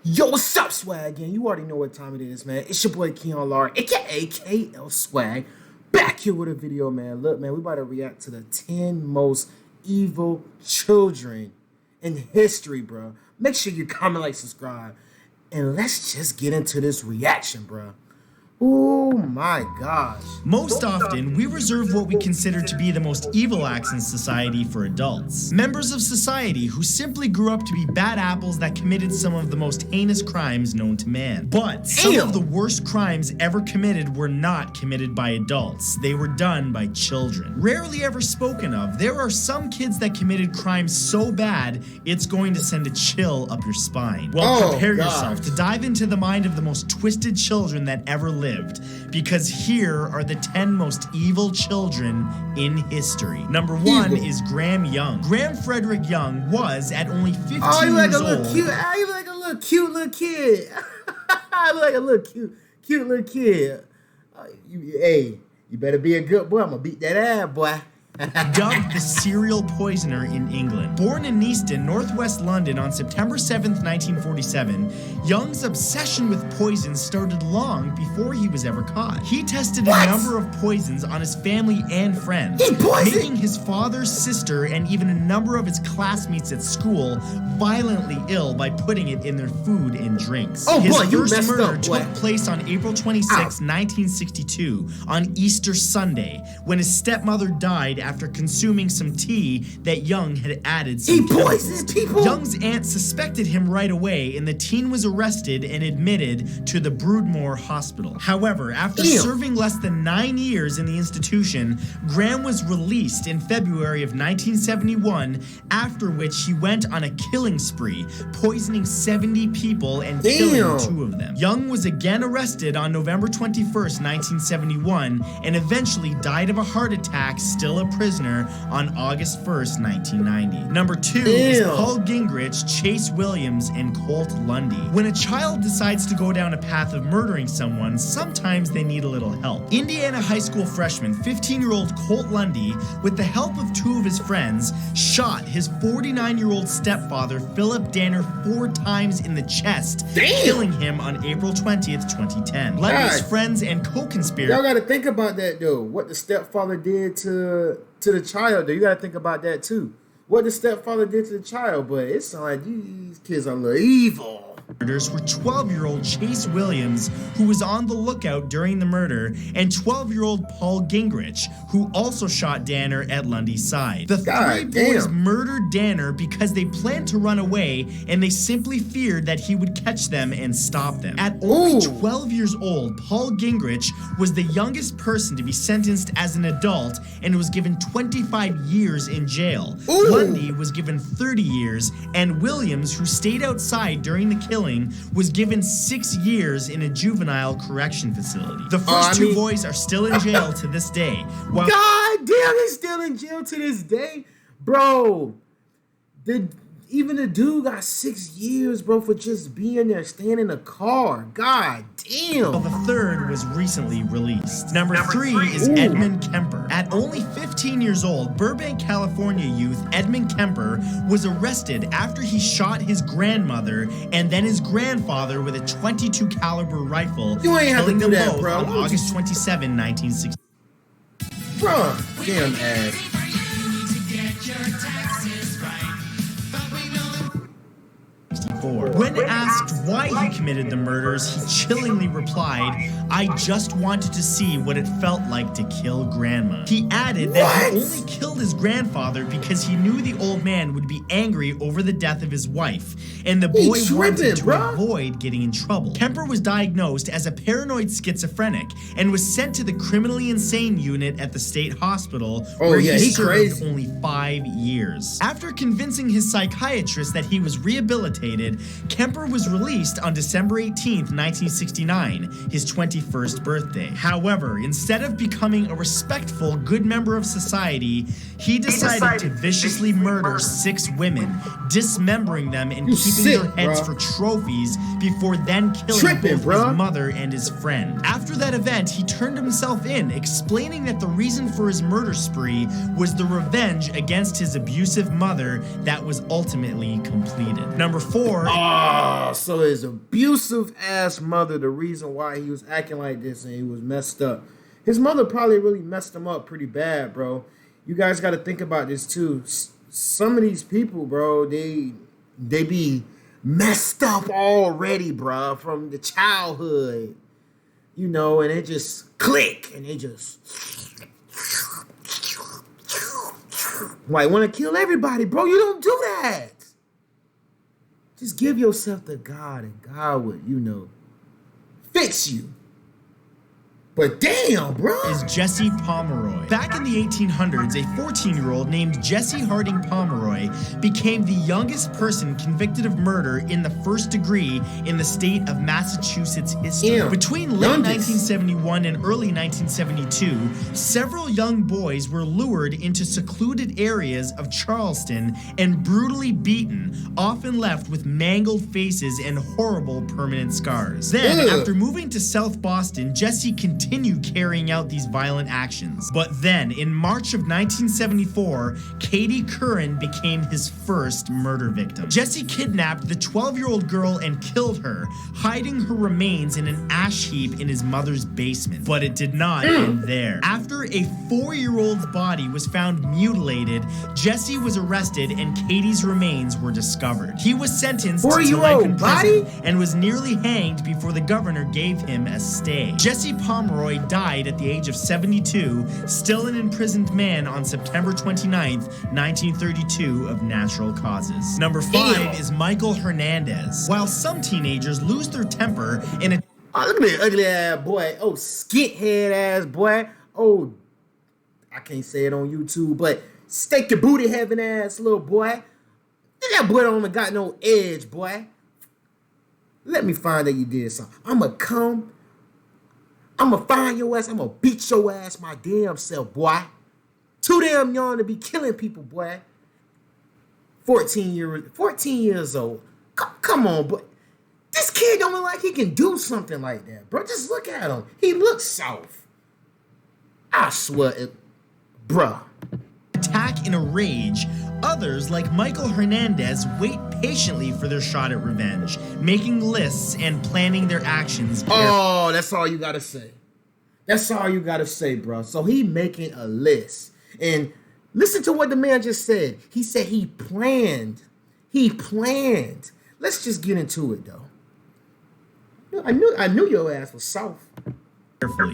Yo, what's up, Swag? Gang? You already know what time it is, man. It's your boy Keon Lar, aka KL Swag, back here with a video, man. Look, man, we about to react to the 10 most evil children in history, bro. Make sure you comment, like, subscribe, and let's just get into this reaction, bro. Oh my gosh. Most often, we reserve what we consider to be the most evil acts in society for adults. Members of society who simply grew up to be bad apples that committed some of the most heinous crimes known to man. But some of the worst crimes ever committed were not committed by adults. They were done by children. Rarely ever spoken of, there are some kids that committed crimes so bad, it's going to send a chill up your spine. Well, prepare yourself to dive into the mind of the most twisted children that ever lived. Because here are the 10 most evil children in history. Number 1 is Graham Young. Graham Frederick Young was, at only 15 years old... You like a little cute little kid. I look like a little cute little kid. Hey, you better be a good boy. I'm gonna beat that ass, boy. Dubbed the serial poisoner in England. Born in Easton, northwest London on September 7th, 1947, Young's obsession with poison started long before he was ever caught. He tested a number of poisons on his family and friends, making his father, sister, and even a number of his classmates at school violently ill by putting it in their food and drinks. His first murder took place on April 26, 1962, on Easter Sunday, when his stepmother died after consuming some tea that Young had added some chemicals. Young's aunt suspected him right away, and the teen was arrested and admitted to the Broadmoor Hospital. However, after serving less than 9 years in the institution, Graham was released in February of 1971, after which he went on a killing spree, poisoning 70 people and killing 2 of them. Young was again arrested on November 21st, 1971, and eventually died of a heart attack, still a prisoner, on August 1st, 1990. Number 2 is Paul Gingrich, Chase Williams, and Colt Lundy. When a child decides to go down a path of murdering someone, sometimes they need a little help. Indiana high school freshman, 15-year-old Colt Lundy, with the help of 2 of his friends, shot his 49-year-old stepfather, Philip Danner, 4 times in the chest, killing him on April 20th, 2010. Lundy's friends and co-conspirators... Y'all gotta think about that, though. What the stepfather did to the child, though. You gotta think about that, too. What the stepfather did to the child, but it sounds like these kids are a little evil. Were 12-year-old Chase Williams, who was on the lookout during the murder, and 12-year-old Paul Gingrich, who also shot Danner at Lundy's side. The 3 boys murdered Danner because they planned to run away, and they simply feared that he would catch them and stop them. At only 12 years old, Paul Gingrich was the youngest person to be sentenced as an adult and was given 25 years in jail. Lundy was given 30 years, and Williams, who stayed outside during the killing, was given 6 years in a juvenile correction facility. The first 2 boys are still in jail to this day. God damn, they're still in jail to this day? Bro, even the dude got 6 years, bro, for just being there, staying in a car. God damn. Well, the 3rd was recently released. Number 3 is Edmund Kemper. At only 15 years old, Burbank, California youth Edmund Kemper was arrested after he shot his grandmother and then his grandfather with a .22 caliber rifle, killing them both on August 27, 1960. Bro, damn ass. When asked why he committed the murders, he chillingly replied, "I just wanted to see what it felt like to kill Grandma." He added that he only killed his grandfather because he knew the old man would be angry over the death of his wife, and the boy wanted to avoid getting in trouble. Kemper was diagnosed as a paranoid schizophrenic and was sent to the criminally insane unit at the state hospital, where he served only 5 years. After convincing his psychiatrist that he was rehabilitated, Kemper was released on December 18th, 1969, his 21st birthday. However, instead of becoming a respectful, good member of society, he decided to viciously murder 6 women, dismembering them and keeping their heads for trophies before then killing both his mother and his friend. After that event, he turned himself in, explaining that the reason for his murder spree was the revenge against his abusive mother that was ultimately completed. Number 4 2004. Oh, so his abusive ass mother, the reason why he was acting like this and he was messed up. His mother probably really messed him up pretty bad, bro. You guys got to think about this too. Some of these people, bro, they be messed up already, bro, from the childhood. You know, and it just click and they just like want to kill everybody, bro. You don't do that. Just give yourself to God and God would, you know, fix you. But damn, bro. Is Jesse Pomeroy. Back in the 1800s, a 14-year-old named Jesse Harding Pomeroy became the youngest person convicted of murder in the first degree in the state of Massachusetts history. Damn. Between late 1971 and early 1972, several young boys were lured into secluded areas of Charleston and brutally beaten, often left with mangled faces and horrible permanent scars. Then, after moving to South Boston, Jesse continued carrying out these violent actions. But then, in March of 1974, Katie Curran became his first murder victim. Jesse kidnapped the 12-year-old girl and killed her, hiding her remains in an ash heap in his mother's basement. But it did not end there. After a 4-year-old's body was found mutilated, Jesse was arrested and Katie's remains were discovered. He was sentenced to life in prison and was nearly hanged before the governor gave him a stay. Jesse Pomeroy died at the age of 72, still an imprisoned man, on September 29th, 1932 of natural causes. Number 5 is Michael Hernandez. While some teenagers lose their temper in a... Oh, look at that ugly ass boy. Oh, skit head ass boy. Oh, I can't say it on YouTube, but steak your booty having ass little boy. That boy don't even got no edge, boy. Let me find that you did something. I'ma find your ass. I'ma beat your ass my damn self, boy. Too damn young to be killing people, boy. 14 years old. Come on, boy. This kid don't look like he can do something like that, bro. Just look at him. He looks soft. I swear it, bruh. Attack in a rage. Others, like Michael Hernandez, wait patiently for their shot at revenge, making lists and planning their actions. Oh, that's all you gotta say. That's all you gotta say, bro. So he making a list. And listen to what the man just said. He said he planned. He planned. Let's just get into it, though. I knew your ass was soft.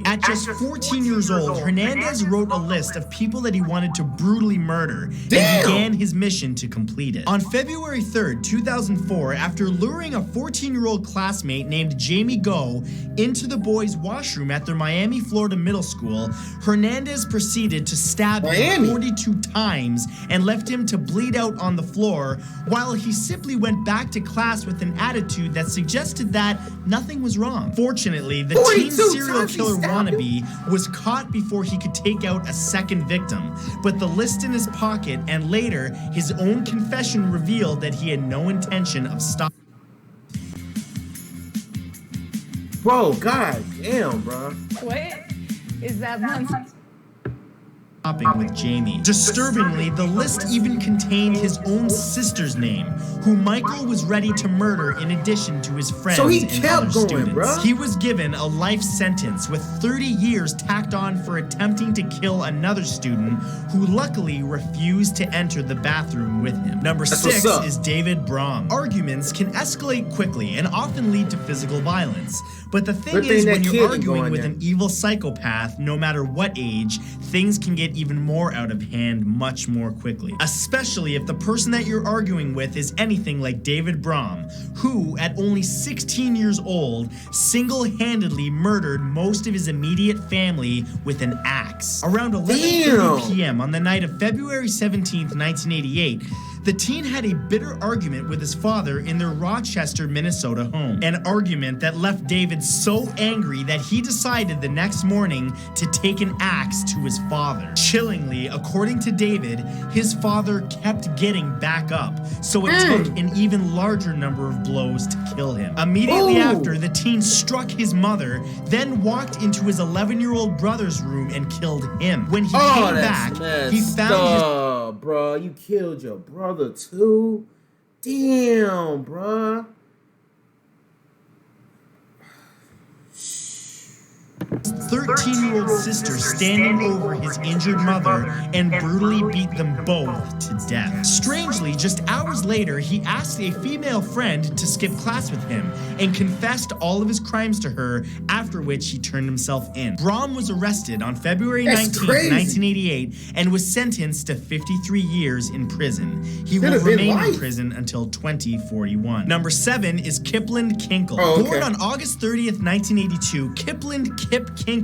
At just 14 years old, Hernandez wrote a list of people that he wanted to brutally murder and began his mission to complete it. On February 3rd, 2004, after luring a 14-year-old classmate named Jamie Go into the boys' washroom at their Miami, Florida middle school, Hernandez proceeded to stab him 42 times and left him to bleed out on the floor, while he simply went back to class with an attitude that suggested that nothing was wrong. Fortunately, the teen serial killer wannabe was caught before he could take out a second victim, but the list in his pocket and later his own confession revealed that he had no intention of stopping. Bro, god damn, bro. What is that nonsense? With Jamie. Disturbingly, the list even contained his own sister's name, who Michael was ready to murder in addition to his friends and other students. Bro. He was given a life sentence with 30 years tacked on for attempting to kill another student who luckily refused to enter the bathroom with him. Number 6 is David Brom. Arguments can escalate quickly and often lead to physical violence. But the thing is, when you're arguing with an evil psychopath, no matter what age, things can get even more out of hand much more quickly. Especially if the person that you're arguing with is anything like David Brom, who, at only 16 years old, single-handedly murdered most of his immediate family with an axe. Around 11:30 p.m. on the night of February 17th, 1988, the teen had a bitter argument with his father in their Rochester, Minnesota home. An argument that left David so angry that he decided the next morning to take an axe to his father. Chillingly, according to David, his father kept getting back up, so it took an even larger number of blows to kill him. Immediately after, the teen struck his mother, then walked into his 11-year-old brother's room and killed him. When he came back, he found his... bro, you killed your brother too? Damn, bruh. 13-year-old sister standing over his injured mother and brutally beat them both to death. Strangely, just hours later, he asked a female friend to skip class with him and confessed all of his crimes to her, after which he turned himself in. Braum was arrested on February 19, 1988 and was sentenced to 53 years in prison. He will remain in prison until 2041. Number 7 is Kip Kinkel. Born on August 30th, 1982, Kip Kinkel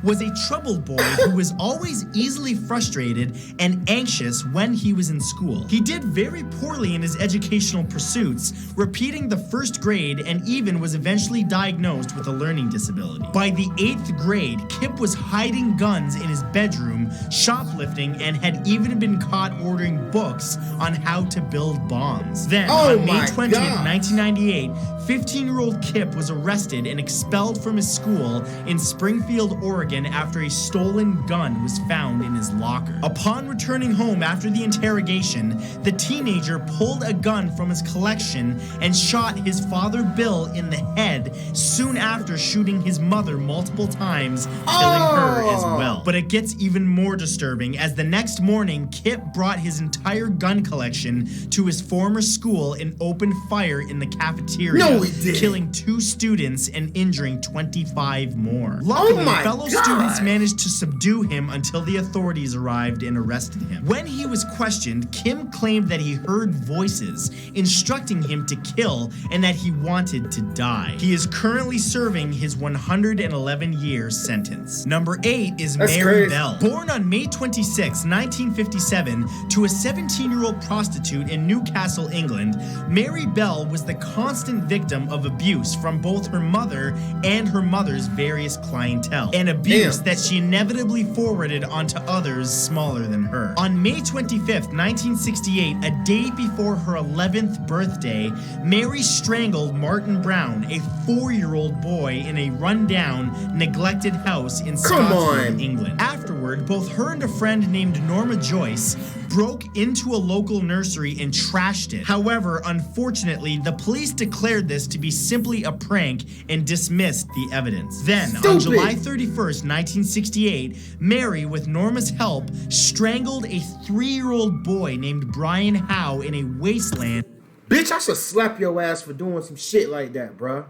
was a troubled boy who was always easily frustrated and anxious when he was in school. He did very poorly in his educational pursuits, repeating the first grade, and even was eventually diagnosed with a learning disability. By the 8th grade, Kip was hiding guns in his bedroom, shoplifting, and had even been caught ordering books on how to build bombs. Then, on May 20th, 1998, 15-year-old Kip was arrested and expelled from his school in Springfield, Oregon after a stolen gun was found in his locker. Upon returning home after the interrogation, the teenager pulled a gun from his collection and shot his father Bill in the head, soon after shooting his mother multiple times, killing her as well. But it gets even more disturbing as the next morning, Kip brought his entire gun collection to his former school and opened fire in the cafeteria, killing 2 students and injuring 25 more. Luckily, fellow students managed to subdue him until the authorities arrived and arrested him. When he was questioned, Kim claimed that he heard voices instructing him to kill and that he wanted to die. He is currently serving his 111-year sentence. Number 8 is Mary Bell. Born on May 26, 1957, to a 17-year-old prostitute in Newcastle, England, Mary Bell was the constant victim of abuse from both her mother and her mother's various clientele, an abuse that she inevitably forwarded onto others smaller than her. On May 25th, 1968, a day before her 11th birthday, Mary strangled Martin Brown, a 4-year-old boy, in a run-down, neglected house in Scotland, England. Afterward, both her and a friend named Norma Joyce broke into a local nursery and trashed it. However, unfortunately, the police declared this to be simply a prank and dismissed the evidence. Then, on July 31st, 1968, Mary, with Norma's help, strangled a 3-year-old boy named Brian Howe in a wasteland. Bitch, I should slap your ass for doing some shit like that, bruh.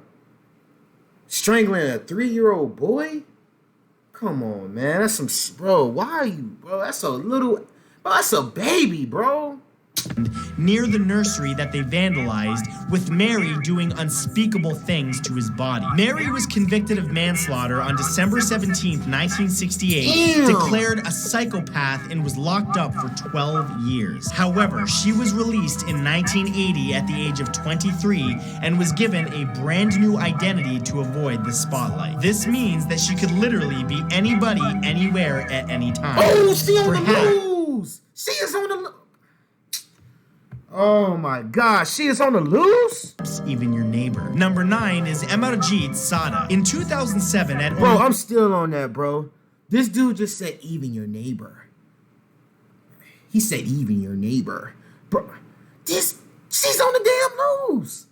Strangling a 3-year-old boy? Come on, man. That's some... Bro, why are you... Bro, that's a little... Bro, that's a baby, bro. Near the nursery that they vandalized, with Mary doing unspeakable things to his body. Mary was convicted of manslaughter on December 17, 1968, declared a psychopath, and was locked up for 12 years. However, she was released in 1980 at the age of 23 and was given a brand new identity to avoid the spotlight. This means that she could literally be anybody, anywhere, at any time. Oh, she on the loose! She is on the... Oh my gosh, she is on the loose? Even your neighbor. Number 9 is Emarjit Sada. In 2007 at... Bro, I'm still on that, bro. This dude just said even your neighbor. He said even your neighbor. Bro, she's on the damn loose.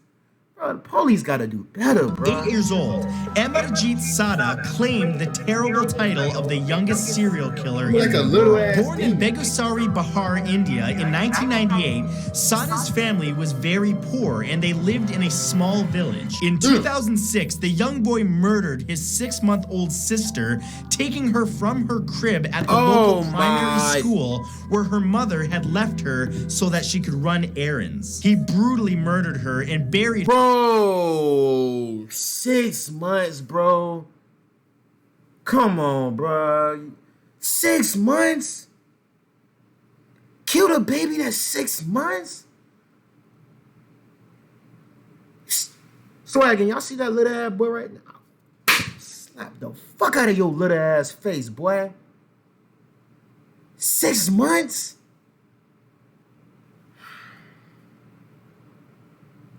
Bro, the police gotta do better, bro. 8 years old, Emarjit Sada claimed the terrible title of the youngest serial killer in the world. Born in Begusari, Bihar, India in 1998, Sada's family was very poor and they lived in a small village. In 2006, the young boy murdered his 6-month-old sister, taking her from her crib at the local primary school where her mother had left her so that she could run errands. He brutally murdered her and buried her. Bro, 6 months, bro. Come on, bro. 6 months? Killed a baby that's 6 months? Swag, and y'all see that little ass boy right now? Slap the fuck out of your little ass face, boy. 6 months?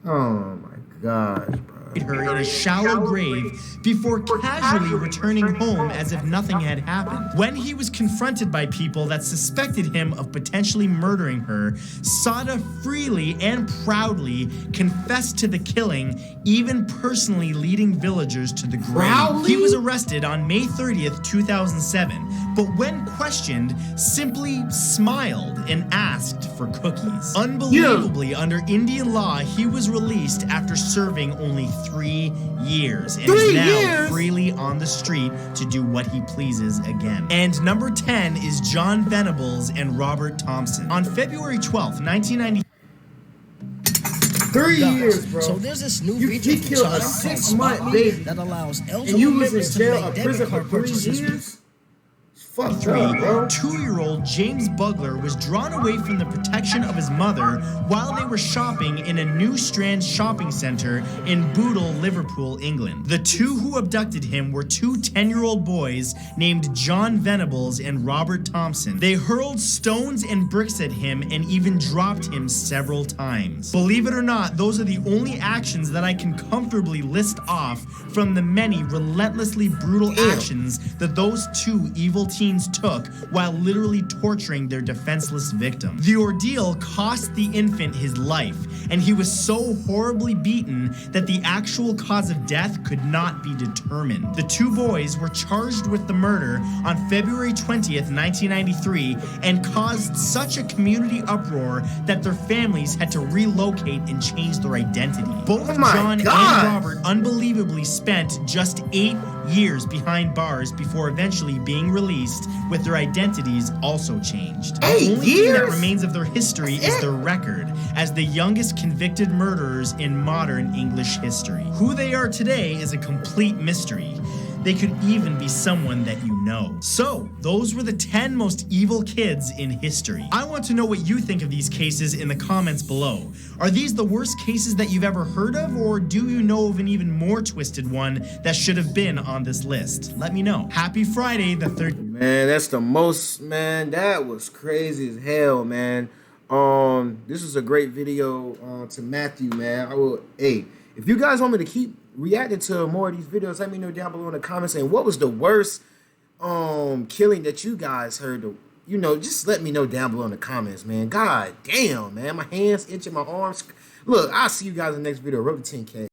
Oh my gosh, bro. her in a shallow grave before casually returning home as if nothing had happened. When he was confronted by people that suspected him of potentially murdering her, Sada freely and proudly confessed to the killing, even personally leading villagers to the grave. Proudly? He was arrested on May 30th, 2007, but when questioned, simply smiled and asked for cookies. Unbelievably, under Indian law, he was released after serving only 3 years and is now freely on the street to do what he pleases again. And number 10 is John Venables and Robert Thompson. On February 12th, 1990. 3 years, bro. So there's this new He feature killed a 6-month baby that allows and eligible you was in members to jail make or debit prison for card 3 purchases. years? Fucked up, bro. 2-year-old James Bugler was drawn away from the protection of his mother while they were shopping in a New Strand shopping center in Bootle, Liverpool, England. The two who abducted him were 2 10-year-old boys named John Venables and Robert Thompson. They hurled stones and bricks at him and even dropped him several times. Believe it or not, those are the only actions that I can comfortably list off from the many relentlessly brutal actions that those 2 evil teens took while literally torturing their defenseless victim. The ordeal cost the infant his life, and he was so horribly beaten that the actual cause of death could not be determined. The 2 boys were charged with the murder on February 20th, 1993, and caused such a community uproar that their families had to relocate and change their identity. Both John and Robert unbelievably spent just 8 years behind bars before eventually being released, with their identities also changed. The only thing that remains of their history is their record as the youngest convicted murderers in modern English history. Who they are today is a complete mystery. They could even be someone that you know. So, those were the 10 most evil kids in history. I want to know what you think of these cases in the comments below. Are these the worst cases that you've ever heard of, or do you know of an even more twisted one that should have been on this list? Let me know. Happy Friday the 3rd. Man, that's the most, man. That was crazy as hell, man. This was a great video to Matthew, man. Hey, if you guys want me to keep reacting to more of these videos, let me know down below in the comments saying what was the worst killing that you guys heard. You know, just let me know down below in the comments, man. God damn, man. My hands itching, my arms. Look, I'll see you guys in the next video. Road to 10K.